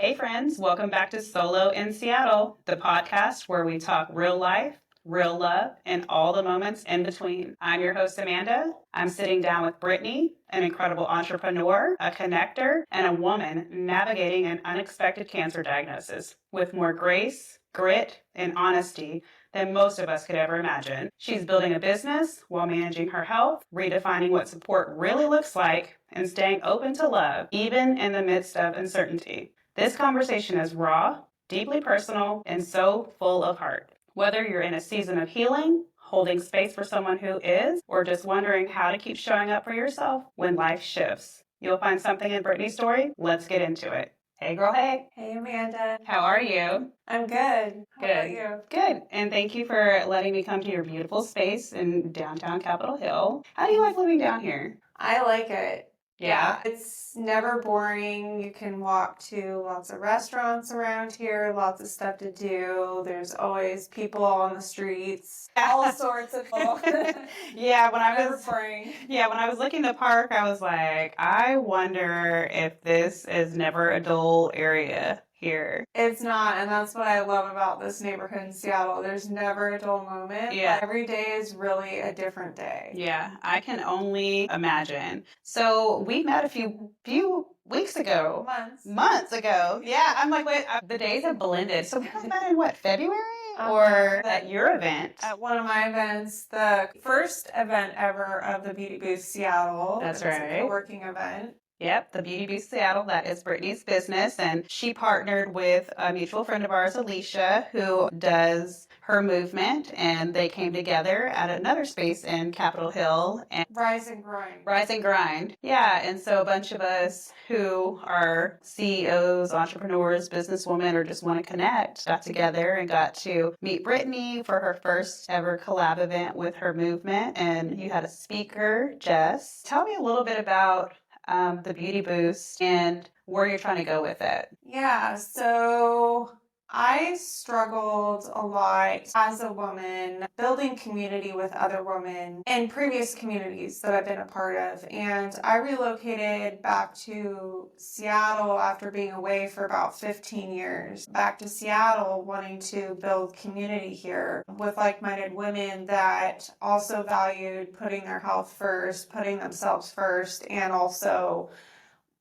Hey friends, welcome back to Solo in Seattle, the podcast where we talk real life, real love, and all the moments in between. I'm your host, Amanda. I'm sitting down with Brittany, an incredible entrepreneur, a connector, and a woman navigating an unexpected cancer diagnosis with more grace, grit, and honesty than most of us could ever imagine. She's building a business while managing her health, redefining what support really looks like, and staying open to love, even in the midst of uncertainty. This conversation is raw, deeply personal, and so full of heart. Whether you're in a season of healing, holding space for someone who is, or just wondering how to keep showing up for yourself when life shifts, you'll find something in Brittany's story. Let's get into it. Hey girl, hey. Hey Amanda. How are you? I'm good. How about Good. you? Good. And thank you for letting me come to your beautiful space in downtown Capitol Hill. How do you like living down here? I like it. Yeah. It's never boring. You can walk to lots of restaurants around here, lots of stuff to do. There's always people on the streets, all sorts of people. Yeah, when I Never was boring. when I was looking to park, I was like, I wonder if this is never a dull area here. It's not, and that's what I love about this neighborhood in Seattle. There's never a dull moment. Yeah. Every day is really a different day. Yeah, I can only imagine. So we met a few weeks ago. Months ago. Yeah, I'm like, wait, the days have blended. So we met in what, February? Or at your event? At one of my events, the first event ever of the Beauty Booth Seattle. That's It's right. a co-working event. Yep, the Beauty Booth Seattle, that is Brittany's business. And she partnered with a mutual friend of ours, Alicia, who does her movement. And they came together at another space in Capitol Hill. And Rise and Grind. Rise and Grind. Yeah, and so a bunch of us who are CEOs, entrepreneurs, businesswomen, or just want to connect got together and got to meet Brittany for her first ever collab event with her movement. And you had a speaker, Jess. Tell me a little bit about the Beauty Boost and where you're trying to go with it. Yeah, so I struggled a lot as a woman building community with other women in previous communities that I've been a part of. And I relocated back to Seattle after being away for about 15 years. Back to Seattle wanting to build community here with like-minded women that also valued putting their health first, putting themselves first, and also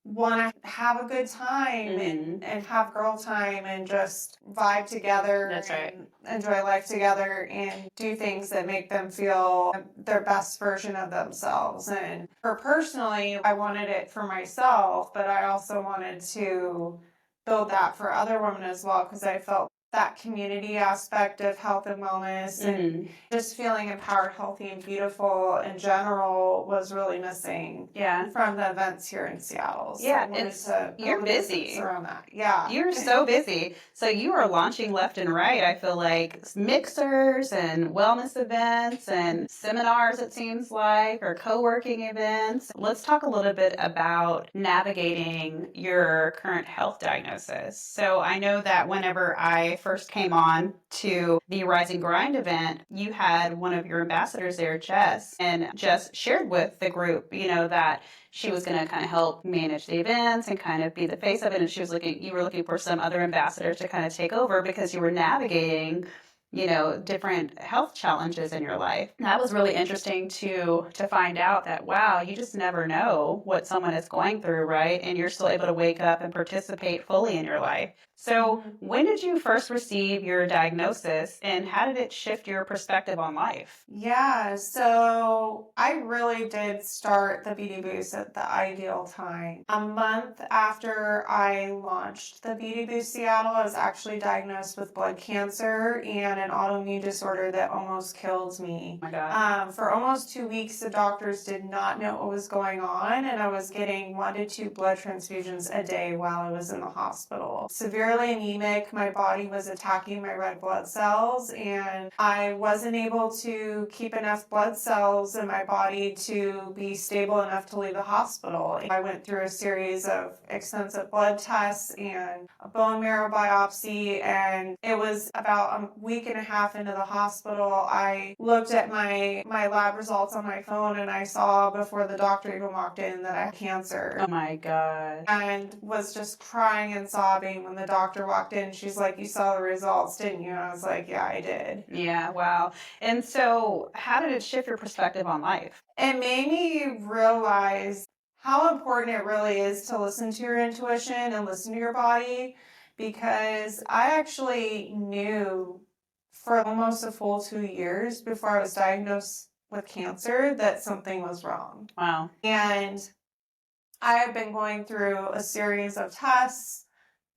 want to have a good time and have girl time and just vibe together. That's right. And enjoy life together and do things that make them feel their best version of themselves. And for personally, I wanted it for myself, but I also wanted to build that for other women as well, because I felt that community aspect of health and wellness and just feeling empowered, healthy, and beautiful in general was really missing from the events here in Seattle. So Yeah, you're busy around that. Yeah. You're so busy. So you are launching left and right, I feel like, mixers and wellness events and seminars, it seems like, or co-working events. Let's talk a little bit about navigating your current health diagnosis. So I know that whenever I first came on to the Rise and Grind event, you had one of your ambassadors there, Jess, and Jess shared with the group, that she was going to kind of help manage the events and kind of be the face of it. And you were looking for some other ambassadors to kind of take over because you were navigating, different health challenges in your life. And that was really interesting to find out that, wow, you just never know what someone is going through, right? And you're still able to wake up and participate fully in your life. So when did you first receive your diagnosis and how did it shift your perspective on life? Yeah, so I really did start the Beauty Boost at the ideal time. A month after I launched the Beauty Boost Seattle, I was actually diagnosed with blood cancer and an autoimmune disorder that almost killed me. Oh my God. For almost 2 weeks, the doctors did not know what was going on, and I was getting 1 to 2 blood transfusions a day while I was in the hospital. Severely anemic, my body was attacking my red blood cells, and I wasn't able to keep enough blood cells in my body to be stable enough to leave the hospital. I went through a series of extensive blood tests and a bone marrow biopsy, and it was about a week and a half into the hospital, I looked at my lab results on my phone and I saw before the doctor even walked in that I had cancer. Oh my gosh. And was just crying and sobbing when the doctor walked in. She's like, "You saw the results, didn't you?" And I was like, "Yeah, I did." Yeah, wow. And so, how did it shift your perspective on life? It made me realize how important it really is to listen to your intuition and listen to your body, because I actually knew for almost a full 2 years before I was diagnosed with cancer that something was wrong. Wow. And I have been going through a series of tests,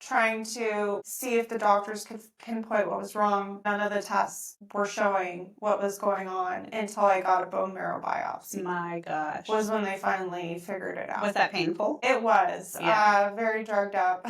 trying to see if the doctors could pinpoint what was wrong. None of the tests were showing what was going on until I got a bone marrow biopsy. My gosh. Was when they finally figured it out. Was that painful? It was. Yeah. Very drugged up.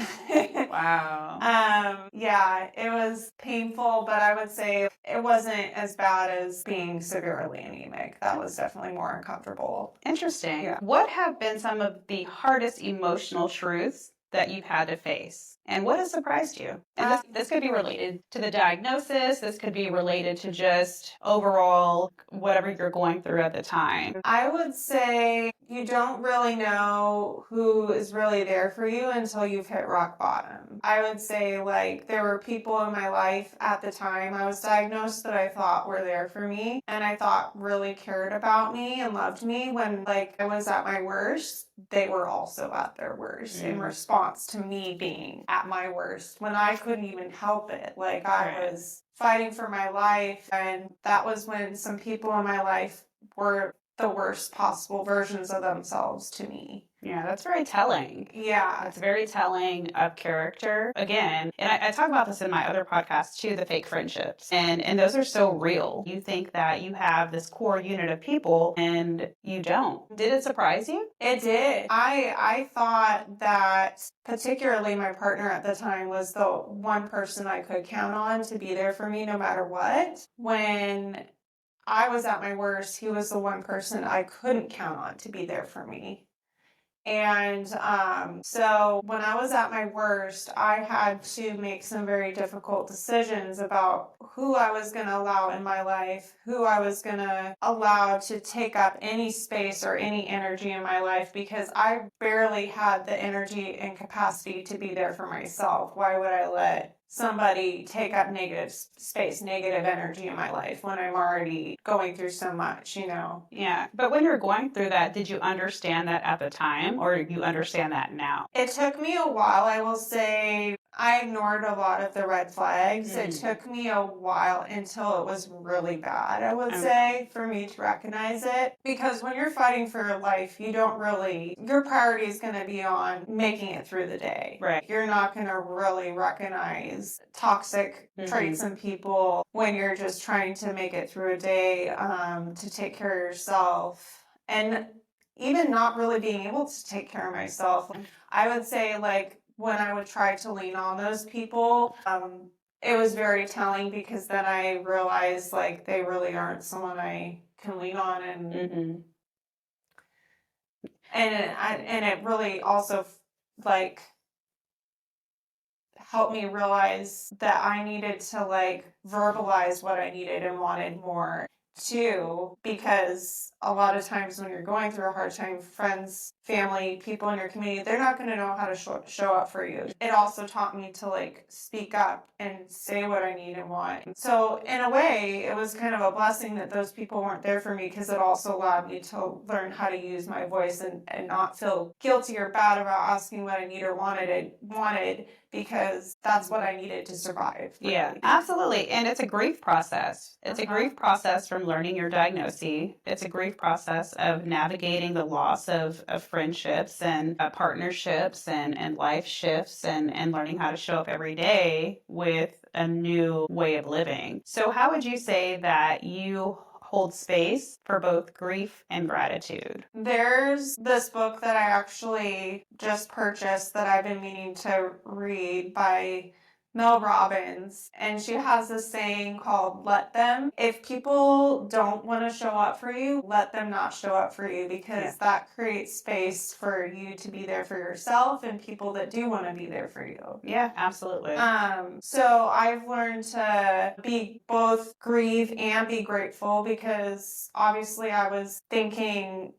Wow. Yeah, it was painful, but I would say it wasn't as bad as being severely anemic. That was definitely more uncomfortable. Interesting. Yeah. What have been some of the hardest emotional truths that you've had to face? And what has surprised you? And this could be related to the diagnosis. This could be related to just overall whatever you're going through at the time. I would say you don't really know who is really there for you until you've hit rock bottom. I would say, like, there were people in my life at the time I was diagnosed that I thought were there for me and I thought really cared about me and loved me when, like, I was at my worst. They were also at their worst in response to me being at my worst when I couldn't even help it. Like, I was fighting for my life, and that was when some people in my life were the worst possible versions of themselves to me. Yeah, that's very telling. Yeah. That's very telling of character. Again, and I talk about this in my other podcast too, the fake friendships. And those are so real. You think that you have this core unit of people and you don't. Did it surprise you? It did. I thought that particularly my partner at the time was the one person I could count on to be there for me no matter what. When I was at my worst, he was the one person I couldn't count on to be there for me. And so when I was at my worst, I had to make some very difficult decisions about who I was going to allow in my life, who I was going to allow to take up any space or any energy in my life, because I barely had the energy and capacity to be there for myself. Why would I let somebody take up negative space, negative energy in my life when I'm already going through so much, you know? Yeah. But when you're going through that, did you understand that at the time or you understand that now? It took me a while, I will say. I ignored a lot of the red flags. It took me a while until it was really bad, I would say, for me to recognize it. Because when you're fighting for your life, you don't really, your priority is going to be on making it through the day. Right. You're not going to really recognize toxic traits in people when you're just trying to make it through a day, to take care of yourself. And even not really being able to take care of myself. I would say, like, when I would try to lean on those people, it was very telling, because then I realized, like, they really aren't someone I can lean on, and and it really also, like, helped me realize that I needed to, like, verbalize what I needed and wanted more too, because a lot of times when you're going through a hard time, friends, family, people in your community, they're not going to know how to show up for you. It also taught me to, like, speak up and say what I need and want. So in a way, it was kind of a blessing that those people weren't there for me, because it also allowed me to learn how to use my voice and not feel guilty or bad about asking what I need or wanted, because that's what I needed to survive. Really. Yeah, absolutely. And it's a grief process. It's a grief process from learning your diagnosis. It's a grief process of navigating the loss of friendships and partnerships and life shifts and learning how to show up every day with a new way of living. So how would you say that you hold space for both grief and gratitude? There's this book that I actually just purchased that I've been meaning to read by Mel Robbins, and she has this saying called "let them." If people don't want to show up for you, let them not show up for you, because that creates space for you to be there for yourself and people that do want to be there for you. Yeah, absolutely. So I've learned to be both grieve and be grateful, because obviously I was thinking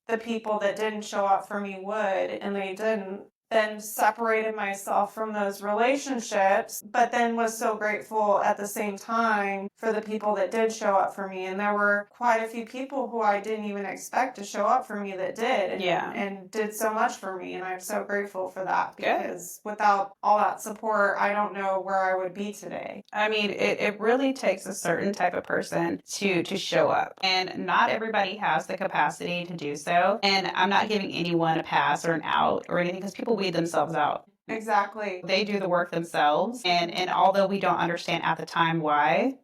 the people that didn't show up for me would, and they didn't. Then separated myself from those relationships, but then was so grateful at the same time for the people that did show up for me. And there were quite a few people who I didn't even expect to show up for me that did, and did so much for me. And I'm so grateful for that, because without all that support, I don't know where I would be today. I mean, it really takes a certain type of person to show up, and not everybody has the capacity to do so. And I'm not giving anyone a pass or an out or anything, because people weed themselves out. Exactly. They do the work themselves, and although we don't understand at the time why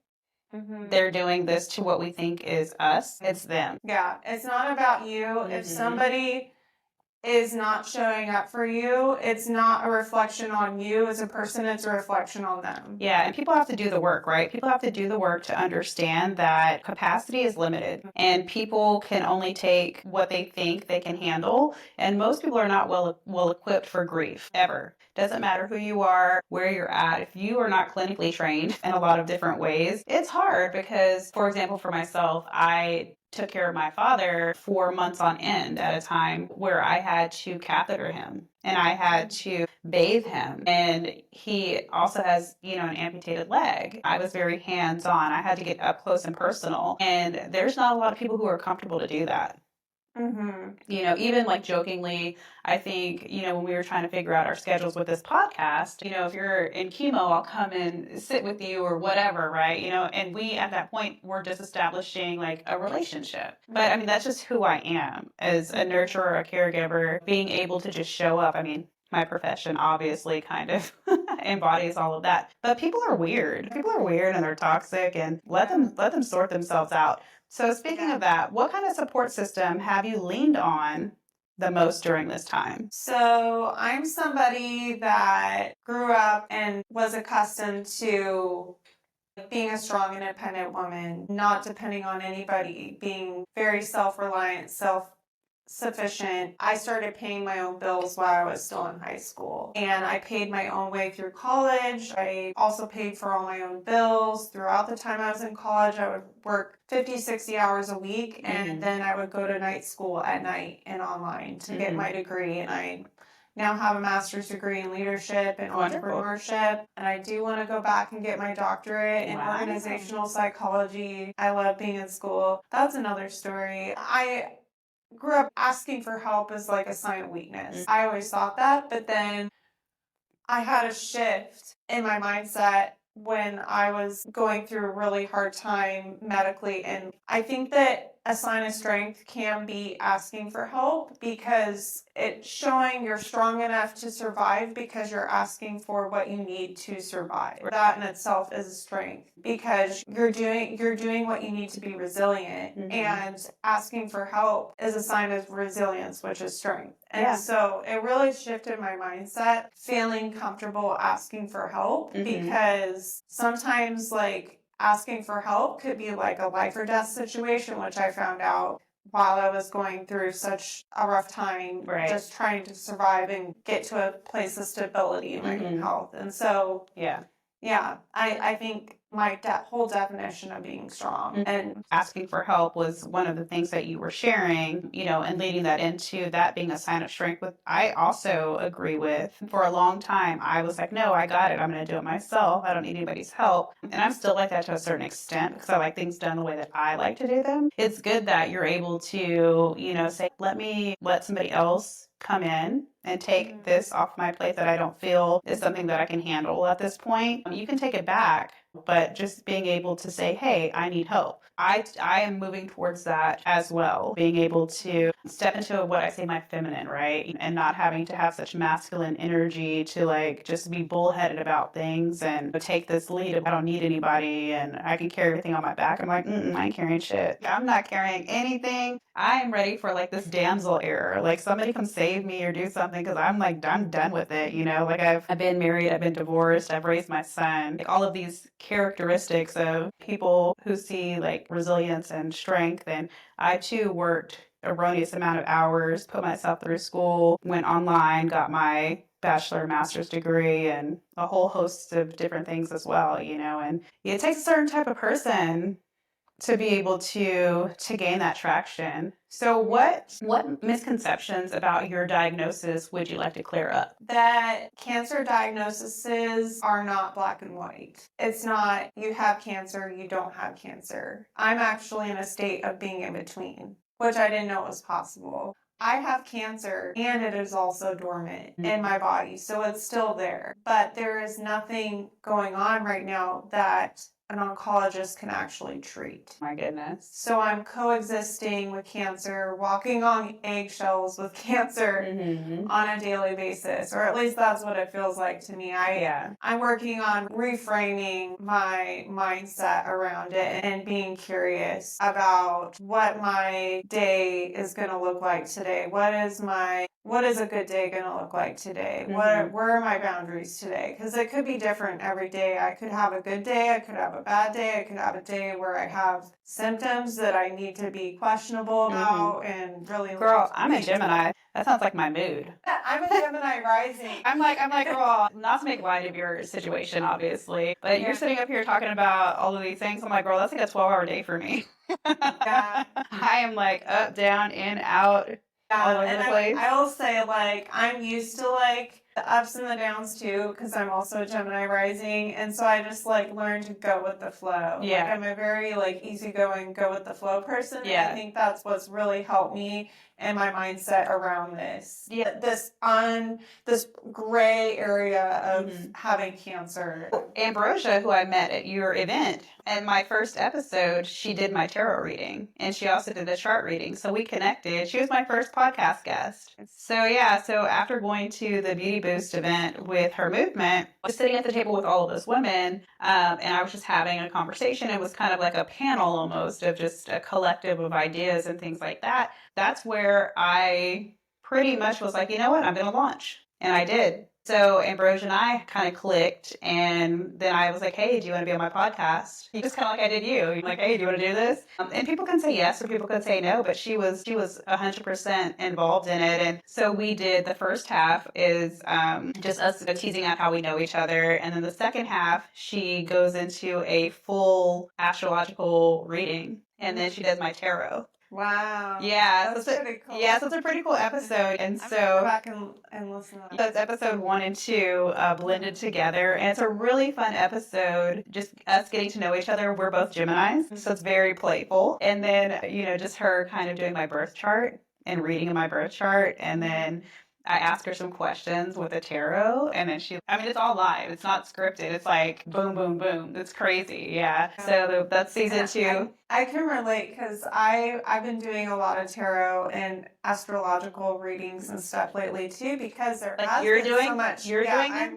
they're doing this to what we think is us, it's them. Yeah, it's not about you. If somebody is not showing up for you, it's not a reflection on you as a person, it's a reflection on them. Yeah, and people have to do the work, right? People have to do the work to understand that capacity is limited, and people can only take what they think they can handle, and most people are not well equipped for grief, ever. Doesn't matter who you are, where you're at. If you are not clinically trained in a lot of different ways, it's hard, because, for example, for myself, I took care of my father for months on end at a time, where I had to catheter him and I had to bathe him. And he also has, an amputated leg. I was very hands-on. I had to get up close and personal. And there's not a lot of people who are comfortable to do that. Even like jokingly, I think, when we were trying to figure out our schedules with this podcast, if you're in chemo, I'll come and sit with you or whatever, right? And we at that point were just establishing like a relationship. But I mean, that's just who I am as a nurturer, a caregiver, being able to just show up. I mean, my profession obviously kind of embodies all of that. But people are weird. People are weird and they're toxic, and let them sort themselves out. So speaking of that, what kind of support system have you leaned on the most during this time? So I'm somebody that grew up and was accustomed to being a strong, independent woman, not depending on anybody, being very self-reliant, self-sufficient. I started paying my own bills while I was still in high school, and I paid my own way through college. I also paid for all my own bills throughout the time I was in college. I would work 50, 60 hours a week, and then I would go to night school at night and online to get my degree. And I now have a master's degree in leadership and entrepreneurship, and I do want to go back and get my doctorate in organizational psychology. I love being in school. That's another story. I grew up asking for help as like a sign of weakness. I always thought that, but then I had a shift in my mindset when I was going through a really hard time medically. And I think that a sign of strength can be asking for help, because it's showing you're strong enough to survive because you're asking for what you need to survive. That in itself is a strength, because you're doing what you need to be resilient, and asking for help is a sign of resilience, which is strength. And so it really shifted my mindset, feeling comfortable asking for help, because sometimes like asking for help could be like a life or death situation, which I found out while I was going through such a rough time, just trying to survive and get to a place of stability in my health. And so, I think my whole definition of being strong and asking for help was one of the things that you were sharing, and leading that into that being a sign of strength. I also agree with. For a long time, I was like, no, I got it. I'm going to do it myself. I don't need anybody's help. And I'm still like that to a certain extent, because I like things done the way that I like to do them. It's good that you're able to, say, let somebody else come in and take this off my plate that I don't feel is something that I can handle at this point. You can take it back but just being able to say, hey, I need help. I am moving towards that as well, being able to step into what I say my feminine, right? And not having to have such masculine energy to like just be bullheaded about things and take this lead of I don't need anybody and I can carry everything on my back. I'm like, I ain't carrying shit. I'm not carrying anything. I am ready for like this damsel era. Like somebody come save me or do something because I'm like, I'm done with it. You know, like I've been married, I've been divorced, I've raised my son. Like all of these characteristics of people who see like resilience and strength. And I too worked erroneous amount of hours, put myself through school, went online, got my bachelor, master's degree, and a whole host of different things as well, you know, and it takes a certain type of person to be able to gain that traction. So what misconceptions about your diagnosis would you like to clear up? That cancer diagnoses are not black and white. It's not you have cancer, you don't have cancer. I'm actually in a state of being in between, which I didn't know was possible. I have cancer and it is also dormant in my body, so it's still there. But there is nothing going on right now that an oncologist can actually treat. My goodness. So I'm coexisting with cancer, walking on eggshells with cancer on a daily basis, or at least that's what it feels like to me. I'm working on reframing my mindset around it and being curious about what my day is going to look like today. What is a good day going to look like today? Where are my boundaries today? Because it could be different every day. I could have a good day. I could have a bad day. I could have a day where I have symptoms that I need to be questionable about and really. Girl, I'm a Gemini. That sounds like my mood. I'm a Gemini rising. I'm like, girl, not to make light of your situation, obviously, but you're sitting up here talking about all of these things. I'm like, girl, that's like a 12-hour day for me. Yeah. I am like up, down, in, out. All over the place. I will say, like, I'm used to, like, the ups and the downs, too, because I'm also a Gemini rising, and so I just, like, learned to go with the flow. Yeah. Like, I'm a very, like, easygoing, go with the flow person, Yeah. and I think that's what's really helped me and my mindset around this. Yeah. This gray area of having cancer. Ambrosia, who I met at your event, and my first episode, she did my tarot reading, and she also did the chart reading, so we connected. She was my first podcast guest. So after going to the Beauty Boost event with her movement, I was sitting at the table with all of those women, and I was just having a conversation. It was kind of like a panel almost of just a collective of ideas and things like that. That's where I pretty much was like, you know what, I'm going to launch. And I did. So Ambrosia and I kind of clicked, and then I was like, hey, do you want to be on my podcast? Just kind of like I did you. You're like, hey, do you want to do this? And people can say yes or people can say no, but she was 100% involved in it. And so we did the first half is just us teasing out how we know each other. And then the second half, she goes into a full astrological reading. And then she does my tarot. Wow. Yeah, that's pretty cool. Yeah, so it's a pretty cool episode. And I'm so gonna go back and listen to that. that's episode 1 and 2 blended together. And it's a really fun episode. Just us getting to know each other. We're both Geminis, so it's very playful. And then, just her kind of doing my birth chart and reading my birth chart. And then I asked her some questions with a tarot, and then it's all live. It's not scripted. It's like boom, boom, boom. It's crazy. Yeah. So that's season 2. I can relate because I've been doing a lot of tarot and astrological readings and stuff lately too, because there has been so much. You're doing it?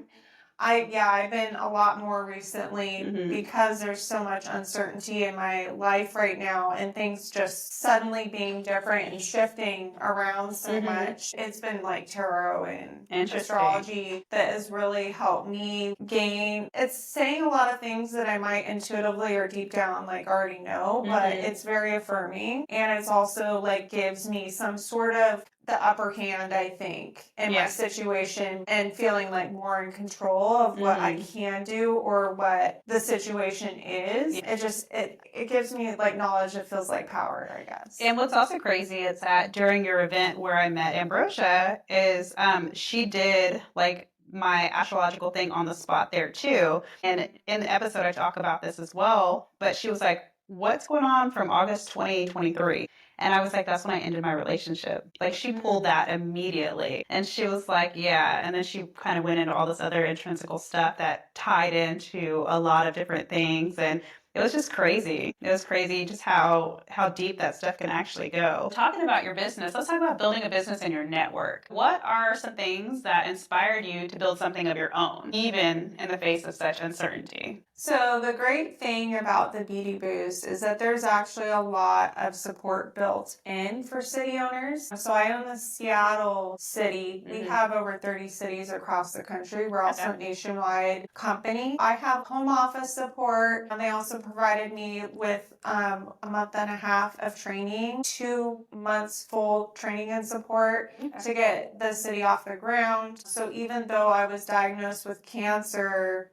I've been a lot more recently because there's so much uncertainty in my life right now and things just suddenly being different and shifting around so much. It's been like tarot and astrology that has really helped me gain. It's saying a lot of things that I might intuitively or deep down like already know, but it's very affirming, and it's also like gives me some sort of the upper hand, I think, in my situation, and feeling like more in control of what I can do or what the situation is. It just it gives me like knowledge that feels like power, I guess. And what's also crazy is that during your event where I met Ambrosia is she did like my astrological thing on the spot there too. And in the episode I talk about this as well, but she was like, what's going on from August 2023? And I was like, that's when I ended my relationship. Like, she pulled that immediately. And she was like, yeah. And then she kind of went into all this other intrinsical stuff that tied into a lot of different things. And it was just crazy. It was crazy just how deep that stuff can actually go. Talking about your business, let's talk about building a business in your network. What are some things that inspired you to build something of your own, even in the face of such uncertainty? So the great thing about the Beauty Boost is that there's actually a lot of support built in for city owners. So I own the Seattle city. We have over 30 cities across the country. We're also a nationwide company. I have home office support, and they also provided me with a month and a half of training, 2 months full training and support to get the city off the ground. So even though I was diagnosed with cancer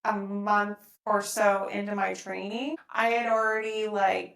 a month or so into my training, I had already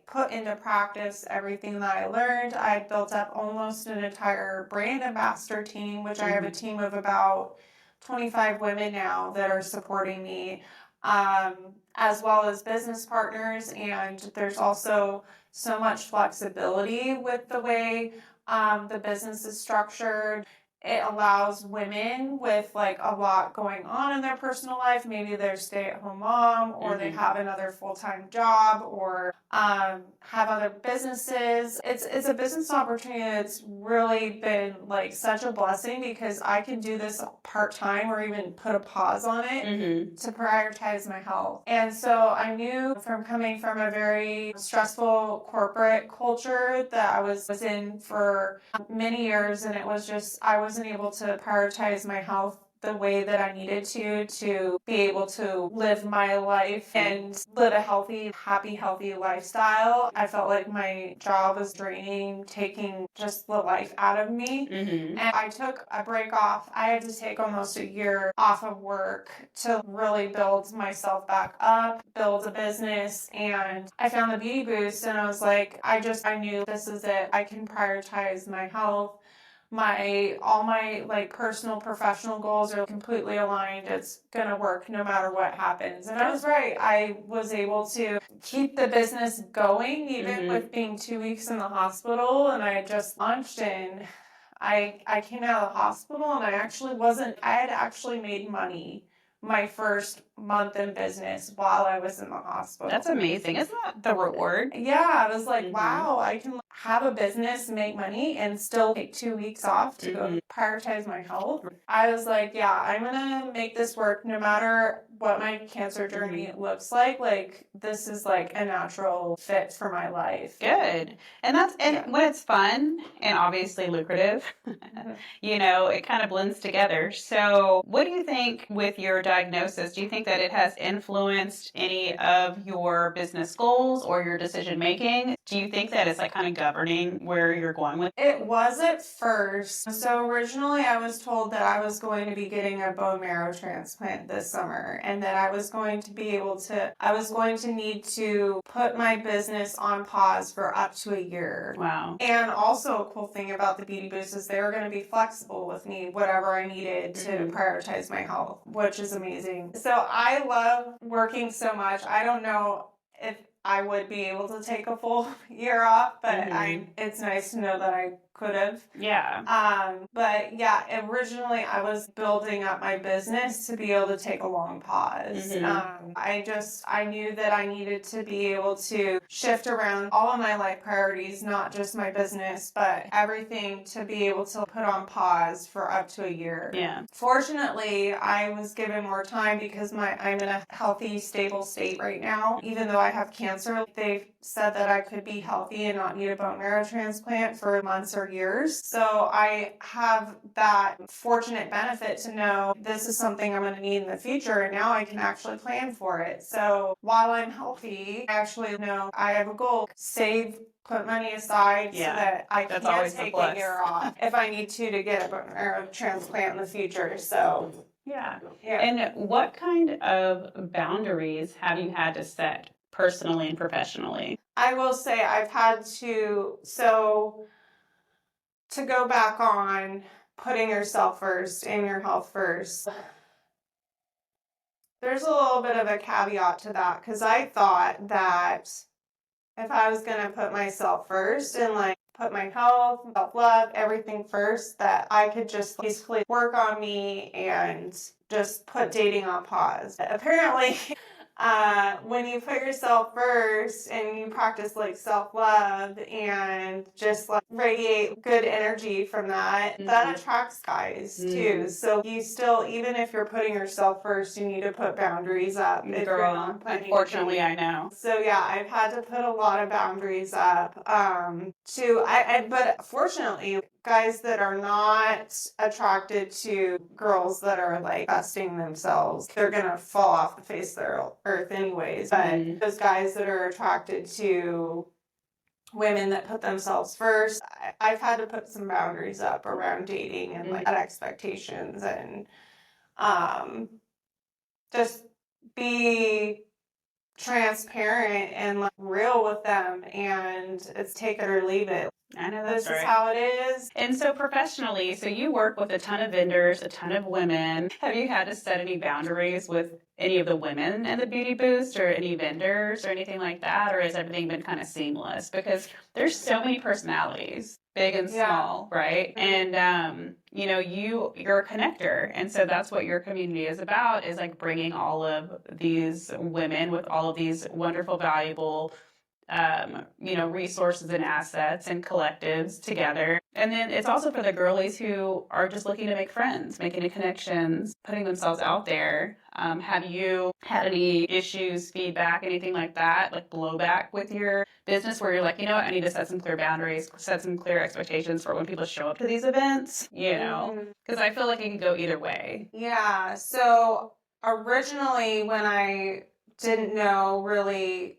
put into practice everything that I learned. I had built up almost an entire brand ambassador team, which I have a team of about 25 women now that are supporting me, as well as business partners. And there's also so much flexibility with the way the business is structured. It allows women with a lot going on in their personal life. Maybe they're a stay-at-home mom, or they have another full-time job, or have other businesses. It's a business opportunity that's really been such a blessing, because I can do this part-time or even put a pause on it to prioritize my health. And so I knew from coming from a very stressful corporate culture that I was in for many years, and it was just I wasn't able to prioritize my health the way that I needed to be able to live my life and live a healthy, happy, healthy lifestyle. I felt like my job was draining, taking just the life out of me. And I took a break off. I had to take almost a year off of work to really build myself back up, build a business. And I found the Beauty Boost, and I was like, I knew this is it. I can prioritize my health. All my personal professional goals are completely aligned. It's gonna work no matter what happens. And I was right. I was able to keep the business going even with being 2 weeks in the hospital, and I had just launched, and I came out of the hospital, and I had actually made money my first month in business while I was in the hospital. That's amazing. Isn't that the reward? Yeah, I was like, wow, I can have a business, make money, and still take 2 weeks off to go prioritize my health. I was like, yeah, I'm gonna make this work no matter what my cancer journey looks like. This is a natural fit for my life. Good. And when it's fun and obviously lucrative, it kind of blends together. So, what do you think with your diagnosis? Do you think that it has influenced any of your business goals or your decision making? Do you think that it's kind of governing where you're going with? It was at first. So originally I was told that I was going to be getting a bone marrow transplant this summer, and that I was going to need to put my business on pause for up to a year. Wow. And also a cool thing about the Beauty Boost is they were going to be flexible with me, whatever I needed to prioritize my health, which is amazing. So I love working so much. I don't know if I would be able to take a full year off, but it's nice to know that I could have. Yeah. But yeah, originally I was building up my business to be able to take a long pause. I knew that I needed to be able to shift around all of my life priorities, not just my business, but everything, to be able to put on pause for up to a year. Yeah. Fortunately, I was given more time because I'm in a healthy, stable state right now. Even though I have cancer, they've said that I could be healthy and not need a bone marrow transplant for months or years. So I have that fortunate benefit to know this is something I'm going to need in the future, and now I can actually plan for it. So while I'm healthy, I actually know I have a goal: put money aside so that I can take a year off if I need to get a bone marrow transplant in the future. So yeah. And what kind of boundaries have you had to set personally and professionally? I will say I've had to go back on putting yourself first and your health first. There's a little bit of a caveat to that, because I thought that if I was going to put myself first and like put my health, self-love, everything first, that I could just basically work on me and just put dating on pause. Apparently, when you put yourself first and you practice like self-love and just like radiate good energy from that, that attracts guys too. So you still, even if you're putting yourself first, you need to put boundaries up. If you're Girl, not putting unfortunately, I know. So yeah, I've had to put a lot of boundaries up. But fortunately, guys that are not attracted to girls that are like besting themselves, they're gonna fall off the face of the earth anyways. But those guys that are attracted to women that put themselves first, I've had to put some boundaries up around dating and like expectations and just be transparent and like real with them, and it's take it or leave it. I know that's This right. is how it is. And so professionally, so you work with a ton of vendors, a ton of women. Have you had to set any boundaries with any of the women in the beauty boost or any vendors or anything like that? Or has everything been kind of seamless? Because there's so many personalities, big and small, right? And you're a connector. And so that's what your community is about, is like bringing all of these women with all of these wonderful, valuable resources and assets and collectives together. And then it's also for the girlies who are just looking to make friends, making any connections, putting themselves out there. Have you had any issues, feedback, anything like that, like blowback with your business where you're like, you know what, I need to set some clear boundaries, set some clear expectations for when people show up to these events, because I feel like it can go either way. Yeah. So originally, when I didn't know really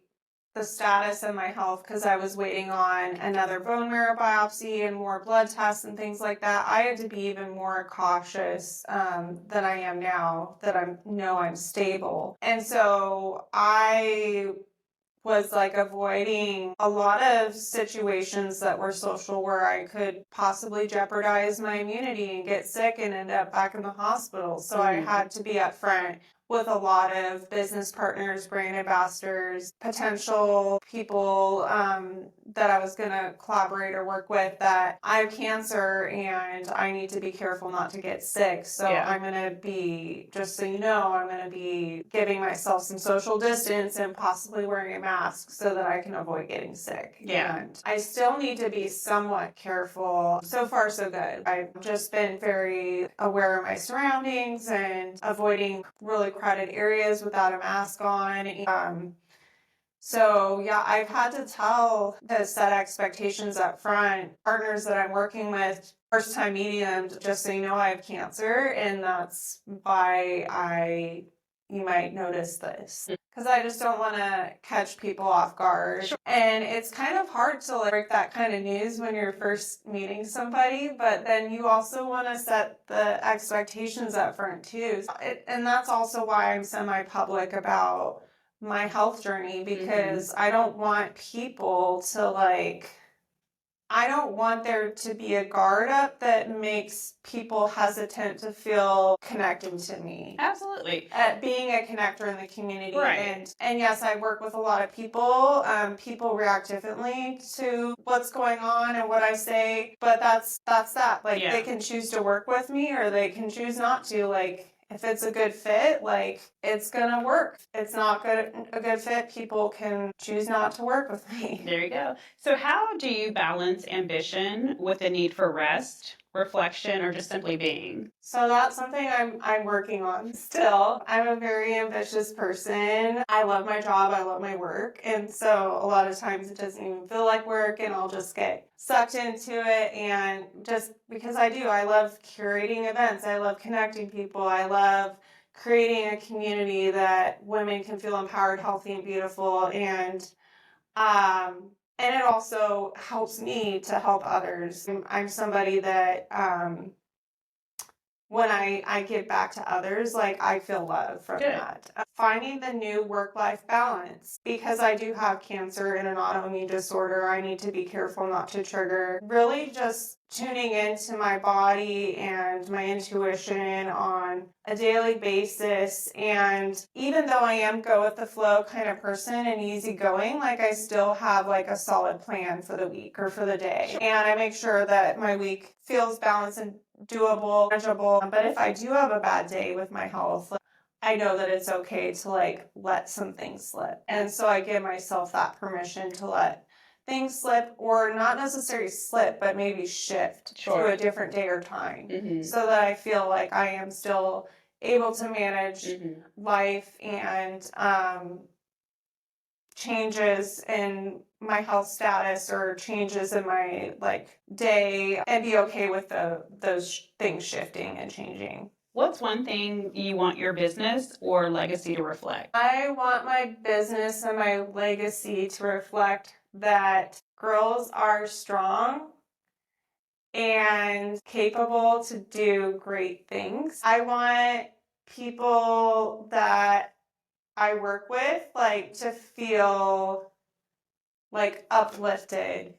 the status of my health, because I was waiting on another bone marrow biopsy and more blood tests and things like that, I had to be even more cautious than I am now that I'm stable. And so I was like avoiding a lot of situations that were social where I could possibly jeopardize my immunity and get sick and end up back in the hospital. So I had to be upfront with a lot of business partners, brand ambassadors, potential people that I was going to collaborate or work with, that I have cancer and I need to be careful not to get sick. So I'm going to be, just so you know, I'm going to be giving myself some social distance and possibly wearing a mask so that I can avoid getting sick. And I still need to be somewhat careful. So far, so good. I've just been very aware of my surroundings and avoiding really crowded areas without a mask on. So yeah, I've had to set expectations up front. Partners that I'm working with, first time meeting them, just so you know I have cancer, and that's why you might notice this. Because I just don't want to catch people off guard. Sure. And it's kind of hard to like break that kind of news when you're first meeting somebody, but then you also want to set the expectations up front too. And that's also why I'm semi-public about my health journey, because I don't want people to I don't want there to be a guard up that makes people hesitant to feel connected to me. Absolutely. At being a connector in the community. Right. And yes, I work with a lot of people. People react differently to what's going on and what I say, but that's that. Like they can choose to work with me or they can choose not to. Like if it's a good fit, like it's gonna work. If it's not a good fit, people can choose not to work with me. There you go. So how do you balance ambition with the need for rest, reflection, or just simply being? So that's something I'm working on still. I'm a very ambitious person. I love my job, I love my work, and so a lot of times it doesn't even feel like work and I'll just get sucked into it, and just because I love curating events, I love connecting people, I love creating a community that women can feel empowered, healthy, and beautiful, and it also helps me to help others. I'm somebody that when I give back to others, like I feel love from Good. that. Finding the new work-life balance. Because I do have cancer and an autoimmune disorder, I need to be careful not to trigger. Really just tuning into my body and my intuition on a daily basis. And even though I am go with the flow kind of person and easygoing, like I still have like a solid plan for the week or for the day. And I make sure that my week feels balanced and doable, manageable. But if I do have a bad day with my health, I know that it's okay to like let some things slip. And so I give myself that permission to let things slip, or not necessarily slip, but maybe shift to a different day or time, so that I feel like I am still able to manage life and changes in my health status or changes in my like day, and be okay with those things shifting and changing. What's one thing you want your business or legacy to reflect? I want my business and my legacy to reflect that girls are strong and capable to do great things. I want people that I work with like to feel like uplifted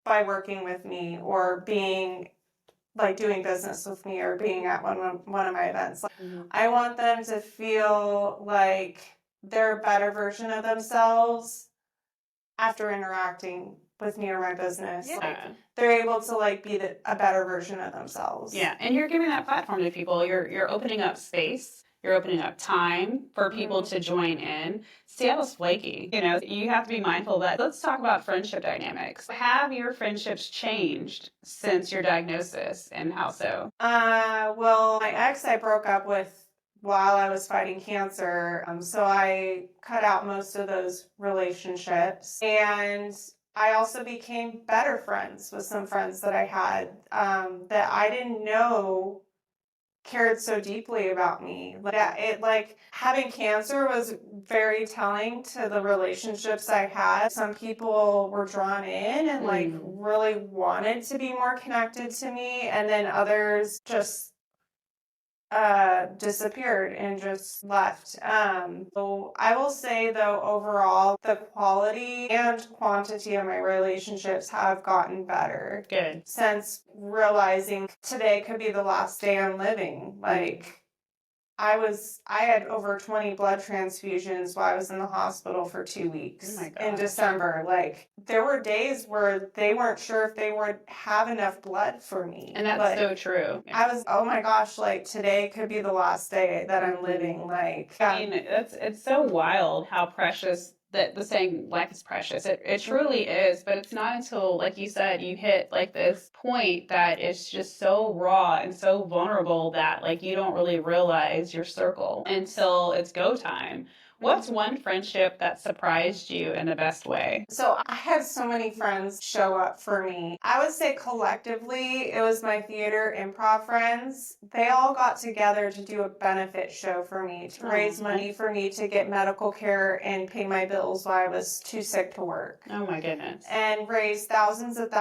by working with me or being like doing business with me or being at one of my events. I want them to feel like they're a better version of themselves after interacting with me or my business. Yeah. Like they're able to like be a better version of themselves. Yeah, and you're giving that platform to people. You're opening up space. You're opening up time for people to join in. Seattle's flaky. You know, you have to be mindful of that. Let's talk about friendship dynamics. Have your friendships changed since your diagnosis, and how so? Well, my ex I broke up with while I was fighting cancer. So I cut out most of those relationships. And I also became better friends with some friends that I had that I didn't know cared so deeply about me. Like having cancer was very telling to the relationships I had. Some people were drawn in and like really wanted to be more connected to me, and then others just disappeared and just left. So I will say though, overall, the quality and quantity of my relationships have gotten better. Good. Since realizing today could be the last day I'm living. Like I had over 20 blood transfusions while I was in the hospital for 2 weeks in December. Like there were days where they weren't sure if they would have enough blood for me. And that's so true. I was, oh my gosh, like today could be the last day that I'm living. Like, I mean, it's so wild how precious that the saying life is precious. It truly is, but it's not until, like you said, you hit like this point that it's just so raw and so vulnerable that like you don't really realize your circle until it's go time. What's one friendship that surprised you in the best way? So I had so many friends show up for me. I would say collectively, it was my theater improv friends. They all got together to do a benefit show for me, to raise money for me to get medical care and pay my bills while I was too sick to work. Oh my goodness. And raised thousands of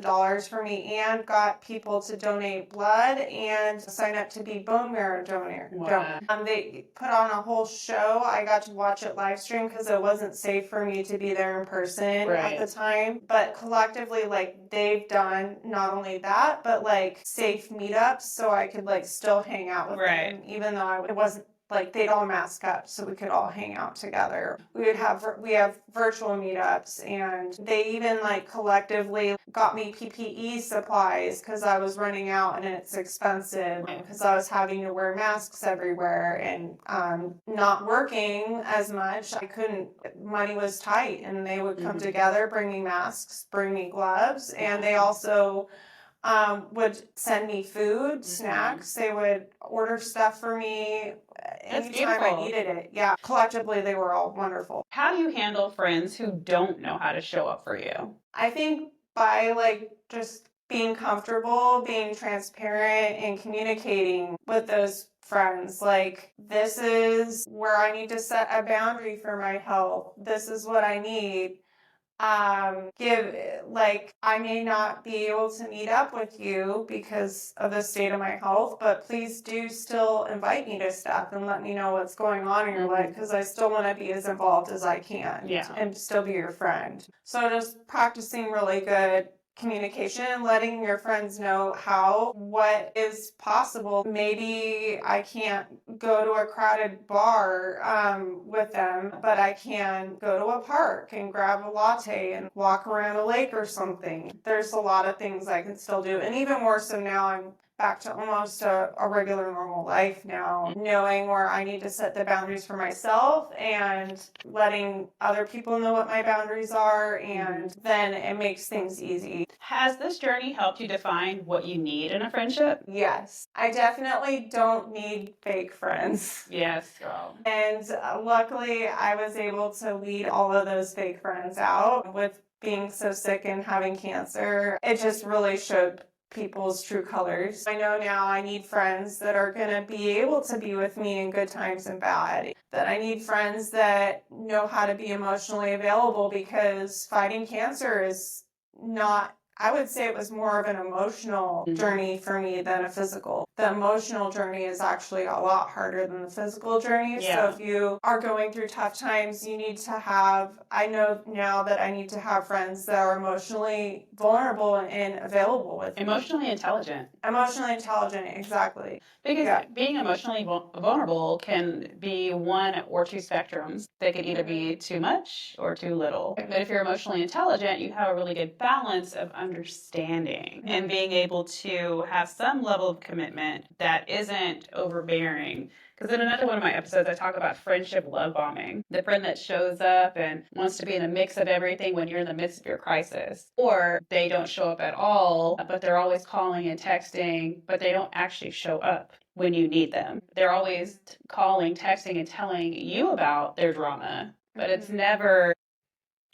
dollars for me, and got people to donate blood and sign up to be bone marrow donor. Wow. They put on a whole show. I got to watch it live stream because it wasn't safe for me to be there in person at the time. But collectively, like they've done not only that, but like safe meetups so I could like still hang out with them, even though it wasn't like they'd all mask up so we could all hang out together. We have virtual meetups, and they even like collectively got me PPE supplies because I was running out and it's expensive, because I was having to wear masks everywhere and not working as much. Money was tight, and they would come together, bring me masks, bring me gloves, and they also would send me food, snacks. They would order stuff for me anytime I needed it. Yeah, collectively they were all wonderful. How do you handle friends who don't know how to show up for you? I think by like just being comfortable, being transparent, and communicating with those friends. Like, this is where I need to set a boundary for my health. This is what I need. give, like, I may not be able to meet up with you because of the state of my health, but please do still invite me to stuff and let me know what's going on in your life, because I still want to be as involved as I can and still be your friend. So just practicing really good communication, letting your friends know what is possible. Maybe I can't go to a crowded bar with them, but I can go to a park and grab a latte and walk around a lake or something. There's a lot of things I can still do, and even more so now I'm back to almost a regular normal life now, knowing where I need to set the boundaries for myself and letting other people know what my boundaries are, and then it makes things easy. Has this journey helped you define what you need in a friendship? Yes. I definitely don't need fake friends. Yes, girl. And luckily, I was able to weed all of those fake friends out. With being so sick and having cancer, it just really showed people's true colors. I know now I need friends that are going to be able to be with me in good times and bad. That I need friends that know how to be emotionally available, because fighting cancer is not, I would say it was more of an emotional journey for me than a physical. The emotional journey is actually a lot harder than the physical journey. So if you are going through tough times, you need to have, I know now that I need to have friends that are emotionally vulnerable and available with me. Emotionally intelligent. Emotionally intelligent, exactly. Because being emotionally vulnerable can be one or two spectrums. They can either be too much or too little. But if you're emotionally intelligent, you have a really good balance of understanding and being able to have some level of commitment that isn't overbearing. Because in another one of my episodes, I talk about friendship love bombing. The friend that shows up and wants to be in the mix of everything when you're in the midst of your crisis. Or they don't show up at all, but they're always calling and texting, but they don't actually show up when you need them. They're always calling, texting, and telling you about their drama, but it's never,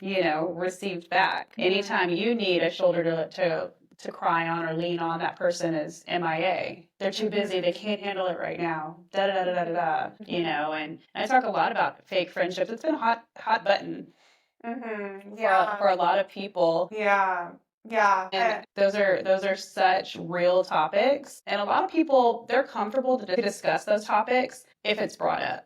received back. Anytime you need a shoulder to cry on or lean on, that person is MIA. They're too busy. They can't handle it right now. Da da da da da da. And I talk a lot about fake friendships. It's been a hot button. For a lot of people. And those are such real topics. And a lot of people, they're comfortable to discuss those topics if it's brought up.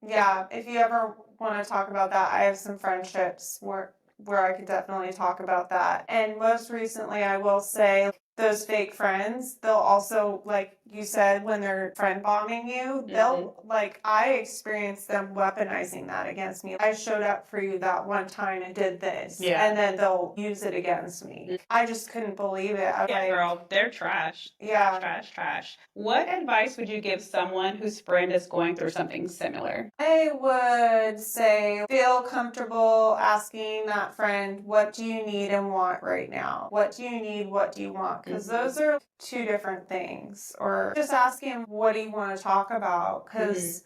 Yeah. If you ever want to talk about that, I have some friendships where I could definitely talk about that. And most recently, I will say, those fake friends, they'll also, like you said, when they're friend bombing you, they'll, I experienced them weaponizing that against me. I showed up for you that one time and did this. And then they'll use it against me. I just couldn't believe it. Girl, they're trash. Trash. What advice would you give someone whose friend is going through something similar? I would say, feel comfortable asking that friend, what do you need and want right now? What do you need? What do you want? Because those are two different things. Or just asking, what do you want to talk about? Because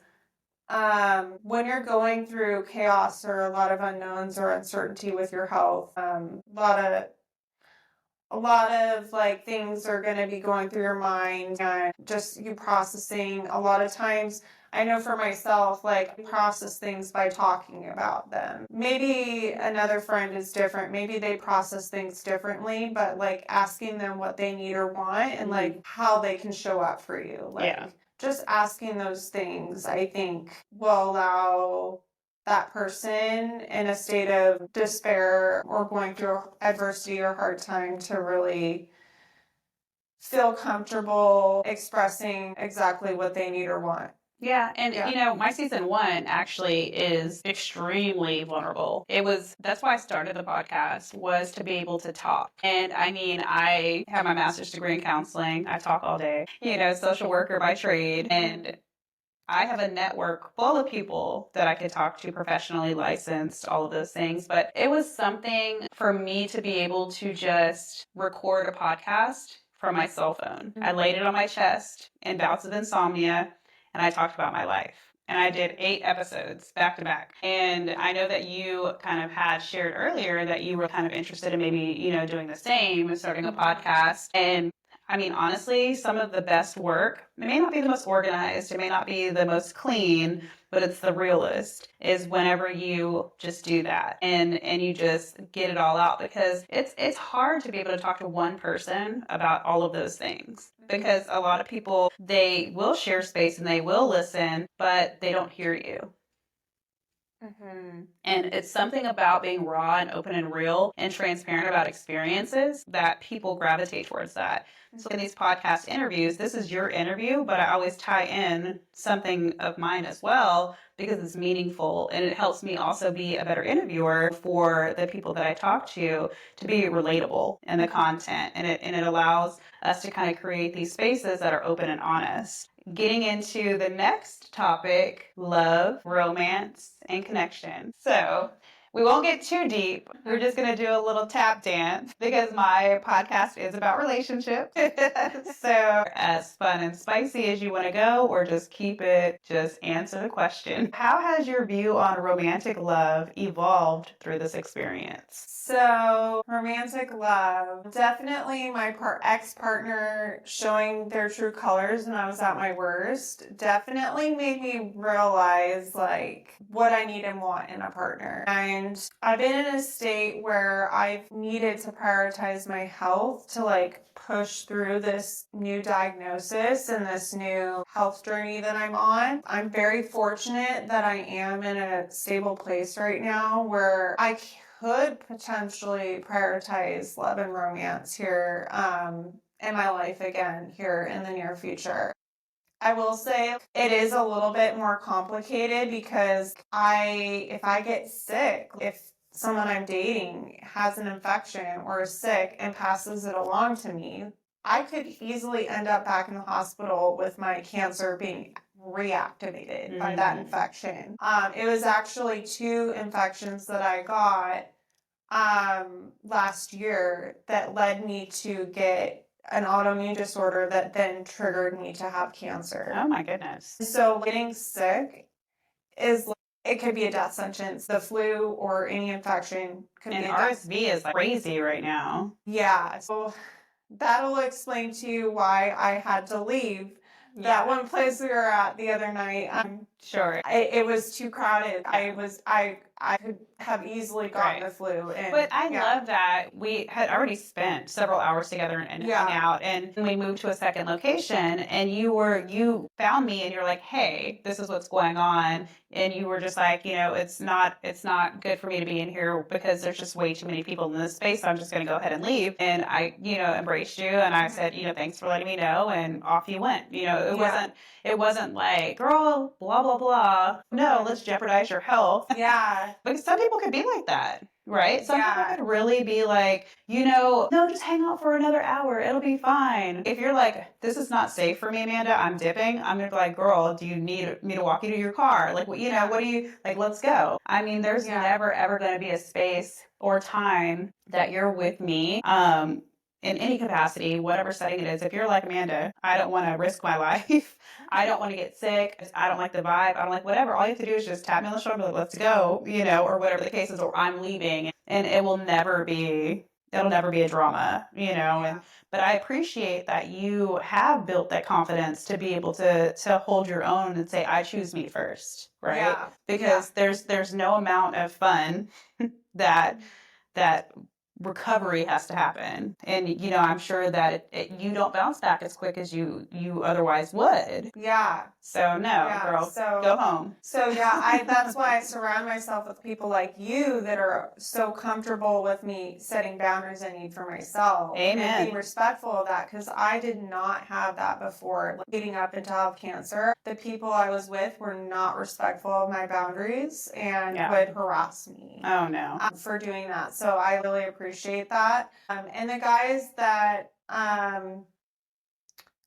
when you're going through chaos or a lot of unknowns or uncertainty with your health, a lot of things are going to be going through your mind, and just you processing. A lot of times, I know for myself, process things by talking about them. Maybe another friend is different. Maybe they process things differently, but asking them what they need or want and how they can show up for you. Just asking those things, I think, will allow that person in a state of despair or going through adversity or hard time to really feel comfortable expressing exactly what they need or want. Yeah, and my season 1 actually is extremely vulnerable. That's why I started the podcast, was to be able to talk. And I have my master's degree in counseling. I talk all day, social worker by trade. And I have a network full of people that I could talk to, professionally licensed, all of those things. But it was something for me to be able to just record a podcast from my cell phone. I laid it on my chest in bouts of insomnia, and I talked about my life. And I did 8 episodes back to back. And I know that you kind of had shared earlier that you were kind of interested in maybe, doing the same, starting a podcast. And I mean, honestly, some of the best work, it may not be the most organized, it may not be the most clean, but it's the realest, is whenever you just do that and you just get it all out, because it's hard to be able to talk to one person about all of those things, because a lot of people, they will share space and they will listen, but they don't hear you. And it's something about being raw and open and real and transparent about experiences that people gravitate towards that. So in these podcast interviews, this is your interview, but I always tie in something of mine as well because it's meaningful, and it helps me also be a better interviewer for the people that I talk to be relatable in the content, and it allows us to kind of create these spaces that are open and honest. Getting into the next topic, love, romance, and connection. So we won't get too deep. We're just going to do a little tap dance because my podcast is about relationships. So as fun and spicy as you want to go, or just keep it, just answer the question. How has your view on romantic love evolved through this experience? So, romantic love. Definitely my ex-partner showing their true colors when I was at my worst definitely made me realize like what I need and want in a partner. And I've been in a state where I've needed to prioritize my health to like push through this new diagnosis and this new health journey that I'm on. I'm very fortunate that I am in a stable place right now where I could potentially prioritize love and romance here in my life again here in the near future. I will say it is a little bit more complicated because if I get sick, if someone I'm dating has an infection or is sick and passes it along to me, I could easily end up back in the hospital with my cancer being reactivated by that infection. It was actually 2 infections that I got last year that led me to get an autoimmune disorder that then triggered me to have cancer. Oh my goodness. So getting sick is it could be a death sentence. The flu or any infection could And be a RSV is like crazy right now. Yeah. So that'll explain to you why I had to leave that one place we were at the other night. Sure. It was too crowded. I could have easily gotten the flu. But I love that we had already spent several hours together and hung out, and we moved to a second location, and you found me and you're like, hey, this is what's going on. And you were just like, it's not good for me to be in here because there's just way too many people in this space. So I'm just going to go ahead and leave. And I, embraced you, and I said, thanks for letting me know, and off you went. It wasn't like, girl, blah, blah, blah. No, let's jeopardize your health. Yeah. Because some people could be like that, right? Some people could really be like, no, just hang out for another hour. It'll be fine. If you're like, this is not safe for me, Amanda, I'm dipping. I'm going to be like, girl, do you need me to walk you to your car? Like, what do you, like, let's go. I mean, there's never, ever going to be a space or time that you're with me. In any capacity, whatever setting it is, if you're like, Amanda, I don't want to risk my life. I don't want to get sick. I don't like the vibe. I don't like whatever. All you have to do is just tap me on the shoulder, like, let's go, or whatever the case is, or I'm leaving. And it'll never be a drama, but I appreciate that you have built that confidence to be able to hold your own and say, I choose me first, right? Yeah. Because there's no amount of fun that recovery has to happen, and I'm sure that you don't bounce back as quick as you otherwise would. So no, girl, go home. So that's why I surround myself with people like you that are so comfortable with me setting boundaries I need for myself. Amen. And being respectful of that, because I did not have that before leading up into health cancer. The people I was with were not respectful of my boundaries and would harass me. Oh no. For doing that. So I really appreciate that. And the guys that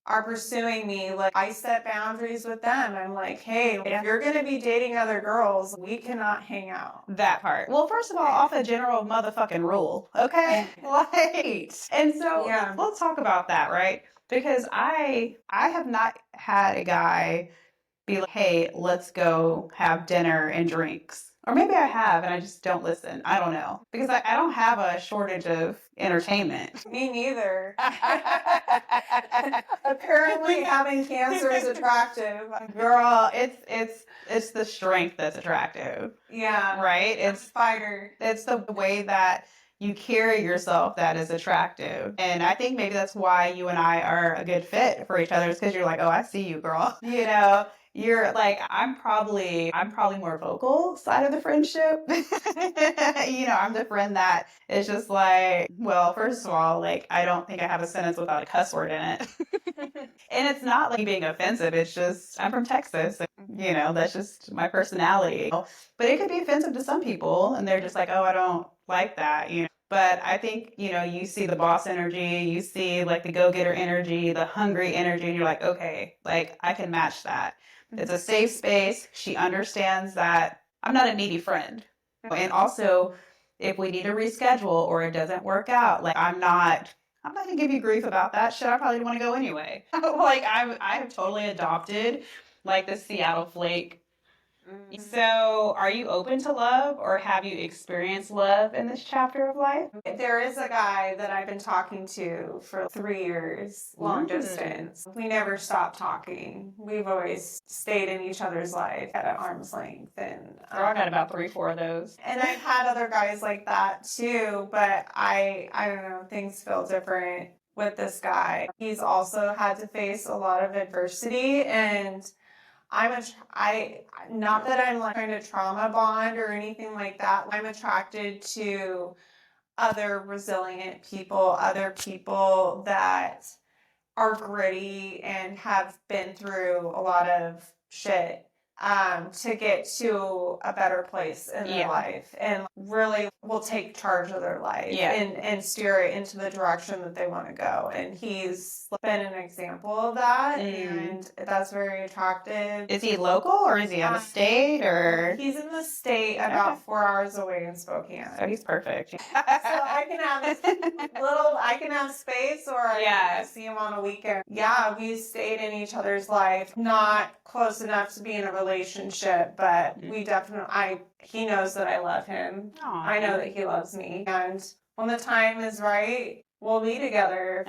are pursuing me, like, I set boundaries with them. I'm like, hey, if you're going to be dating other girls, we cannot hang out. That part. Well, first of all, off a general motherfucking rule, okay? Right. And so let's talk about that, right? Because I have not had a guy be like, hey, let's go have dinner and drinks Or maybe I have and I just don't listen. I don't know. Because I don't have a shortage of entertainment. Me neither. Apparently having cancer is attractive. Girl, it's the strength that's attractive. Yeah. Right? It's fighter. It's the way that you carry yourself that is attractive. And I think maybe that's why you and I are a good fit for each other, is because you're like, oh, I see you, girl. You're like, I'm probably more vocal side of the friendship. I'm the friend that is just like, well, first of all, like, I don't think I have a sentence without a cuss word in it. And it's not like being offensive. It's just, I'm from Texas. And, that's just my personality. But it could be offensive to some people, and they're just like, oh, I don't like that. But I think, you see the boss energy, you see like the go-getter energy, the hungry energy, and you're like, okay, like I can match that. It's a safe space. She understands that I'm not a needy friend. And also, if we need to reschedule or it doesn't work out, like I'm not gonna give you grief about that shit. I probably want to go anyway. Like I have totally adopted like the Seattle flake. So, are you open to love, or have you experienced love in this chapter of life? There is a guy that I've been talking to for 3 years, long distance. We never stopped talking. We've always stayed in each other's life at an arm's length. And I got about 3-4 of those. And I've had other guys like that too, but I don't know, things feel different with this guy. He's also had to face a lot of adversity, and not that I'm like trying to trauma bond or anything like that. I'm attracted to other resilient people, other people that are gritty and have been through a lot of shit, to get to a better place in their life, and really will take charge of their life, and steer it into the direction that they want to go. And he's been an example of that, and that's very attractive. Is he local, or is he out of state, or? He's in the state, about 4 hours away in Spokane. So he's perfect. So I can have space, or I see him on a weekend. Yeah, we stayed in each other's life, not close enough to be in a relationship, but we definitely, he knows that I love him. Aww. I know that he loves me. And when the time is right, we'll be together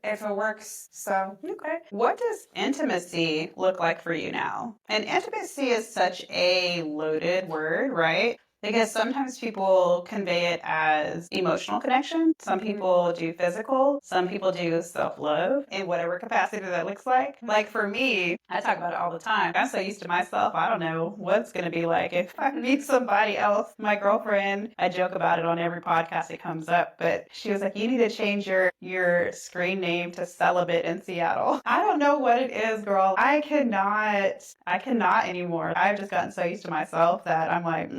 if it works. So, okay. What does intimacy look like for you now? And intimacy is such a loaded word, right? Because sometimes people convey it as emotional connection. Some people do physical. Some people do self-love in whatever capacity that looks like. Like for me, I talk about it all the time. I'm so used to myself, I don't know what's going to be like if I meet somebody else. My girlfriend, I joke about it on every podcast it comes up, but she was like, you need to change your screen name to Celibate in Seattle. I don't know what it is, girl. I cannot anymore. I've just gotten so used to myself that I'm like,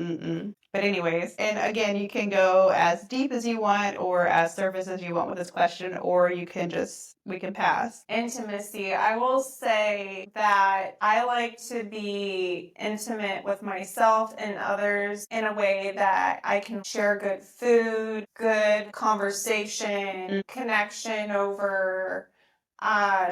But anyways, and again, you can go as deep as you want or as surface as you want with this question, or we can pass. Intimacy. I will say that I like to be intimate with myself and others in a way that I can share good food, good conversation, connection over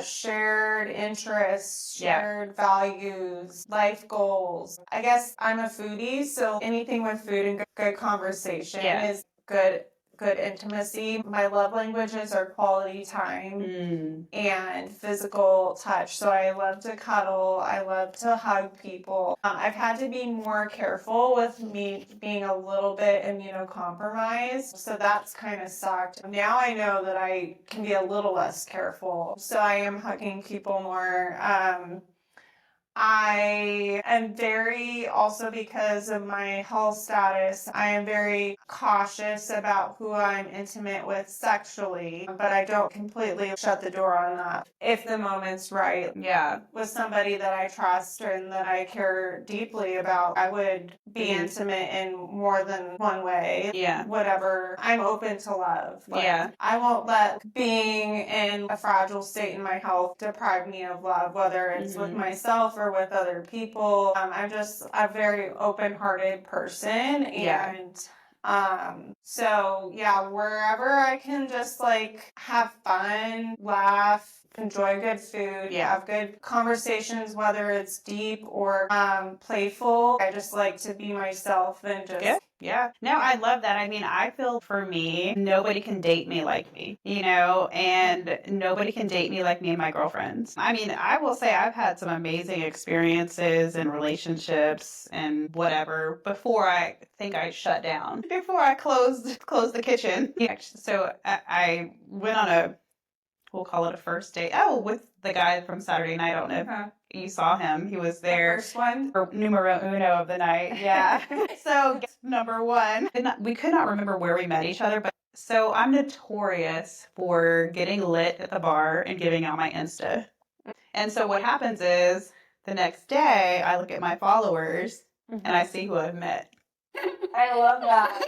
shared interests, shared values, life goals. I guess I'm a foodie, so anything with food and good conversation is good intimacy. My love languages are quality time and physical touch. So I love to cuddle. I love to hug people. I've had to be more careful with me being a little bit immunocompromised. So that's kind of sucked. Now I know that I can be a little less careful. So I am hugging people more. I am also because of my health status, I am very cautious about who I'm intimate with sexually, but I don't completely shut the door on that. If the moment's right, with somebody that I trust and that I care deeply about, I would be intimate in more than one way. Whatever. I'm open to love. I won't let being in a fragile state in my health deprive me of love, whether it's with myself or with other people. I'm just a very open-hearted person, and so wherever I can just like have fun, laugh, enjoy good food, Yeah. have good conversations, whether it's deep or playful. I just like to be myself and just Yeah. Yeah. No, I love that. I mean, I feel for me, nobody can date me like me, and nobody can date me like me and my girlfriends. I mean, I will say I've had some amazing experiences and relationships and whatever before I think I shut down, before I closed the kitchen. Yeah. So I went on we'll call it a first date. Oh, with the guy from Saturday night. I don't know if you saw him. He was the there. first one. For numero uno of the night. Yeah. So guest number one. We could not remember where we met each other, but so I'm notorious for getting lit at the bar and giving out my Insta. And so what happens is the next day I look at my followers and I see who I've met. I love that.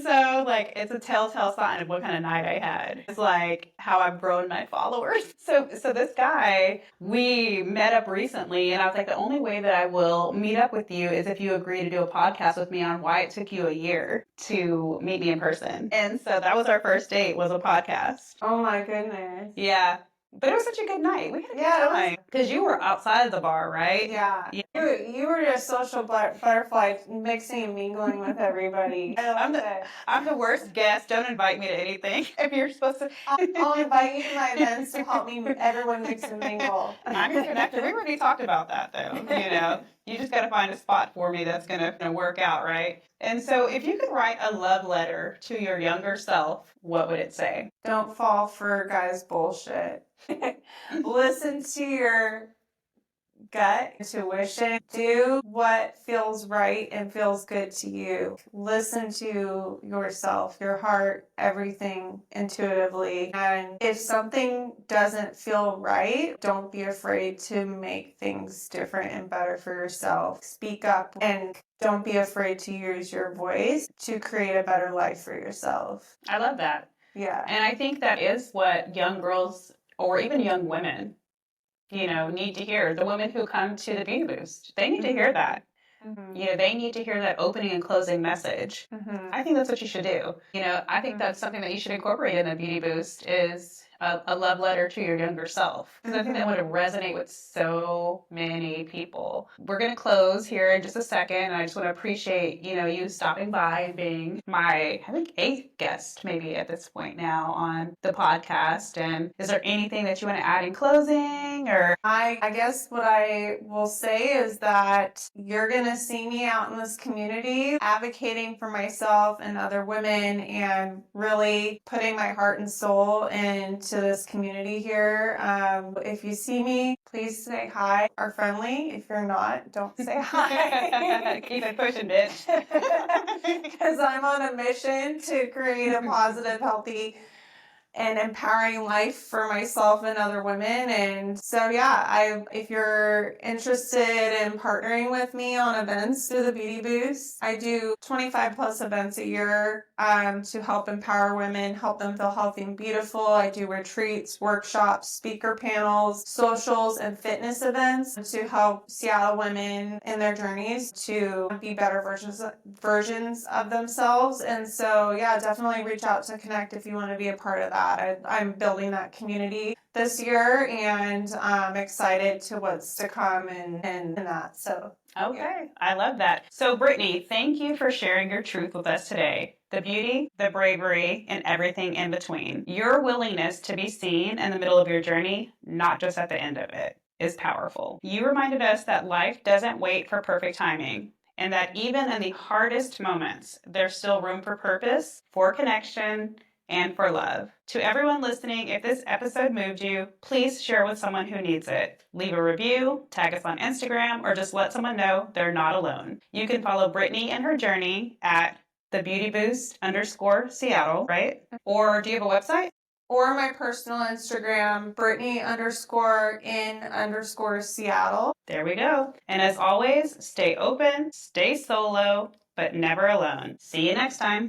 So like it's a telltale sign of what kind of night I had. It's like how I've grown my followers. So this guy, we met up recently and I was like, the only way that I will meet up with you is if you agree to do a podcast with me on why it took you a year to meet me in person. And so that was our first date, was a podcast. Oh my goodness. Yeah. But it was such a good night. We had a good Yeah, it was- time. Because you were outside of the bar, right? Yeah. You were just social butterfly, mixing and mingling with everybody. I'm the worst guest. Don't invite me to anything if you're supposed to. I'll invite you to my events to help me everyone mix and mingle. I'm your connector. We already talked about that, though. You just got to find a spot for me that's going to work out, right? And so if you could write a love letter to your younger self, what would it say? Don't fall for guys' bullshit. Listen to your gut, intuition. Do what feels right and feels good to you. Listen to yourself, your heart, everything intuitively. And if something doesn't feel right, don't be afraid to make things different and better for yourself. Speak up and don't be afraid to use your voice to create a better life for yourself. I love that. Yeah. And I think that is what young girls or even young women need to hear. The women who come to the Beauty Boost, they need to hear that. They need to hear that opening and closing message. I think that's what you should do. I think that's something that you should incorporate in a Beauty Boost is a love letter to your younger self. Because I think that would resonate with so many people. We're going to close here in just a second. And I just want to appreciate, you stopping by and being my, I think, 8th guest maybe at this point now on the podcast. And is there anything that you want to add in closing or? I guess what I will say is that you're going to see me out in this community advocating for myself and other women and really putting my heart and soul into this community here. If you see me, please say hi or friendly. If you're not, don't say hi. Keep it pushing, bitch. Because I'm on a mission to create a positive, healthy, and empowering life for myself and other women. And so, yeah, if you're interested in partnering with me on events through the Beauty Boost, I do 25 plus events a year to help empower women, help them feel healthy and beautiful. I do retreats, workshops, speaker panels, socials, and fitness events to help Seattle women in their journeys to be better versions of themselves. And so, yeah, definitely reach out to connect if you want to be a part of that. I'm building that community this year, and I'm excited to what's to come and that. So, okay, yeah. I love that. So, Brittany, thank you for sharing your truth with us today. The beauty, the bravery, and everything in between. Your willingness to be seen in the middle of your journey, not just at the end of it, is powerful. You reminded us that life doesn't wait for perfect timing, and that even in the hardest moments, there's still room for purpose, for connection, and for love. To everyone listening, if this episode moved you, please share with someone who needs it. Leave a review, tag us on Instagram, or just let someone know they're not alone. You can follow Brittany and her journey at thebeautyboost_Seattle, right? Or do you have a website? Or my personal Instagram, Brittany_in_Seattle. There we go. And as always, stay open, stay solo, but never alone. See you next time.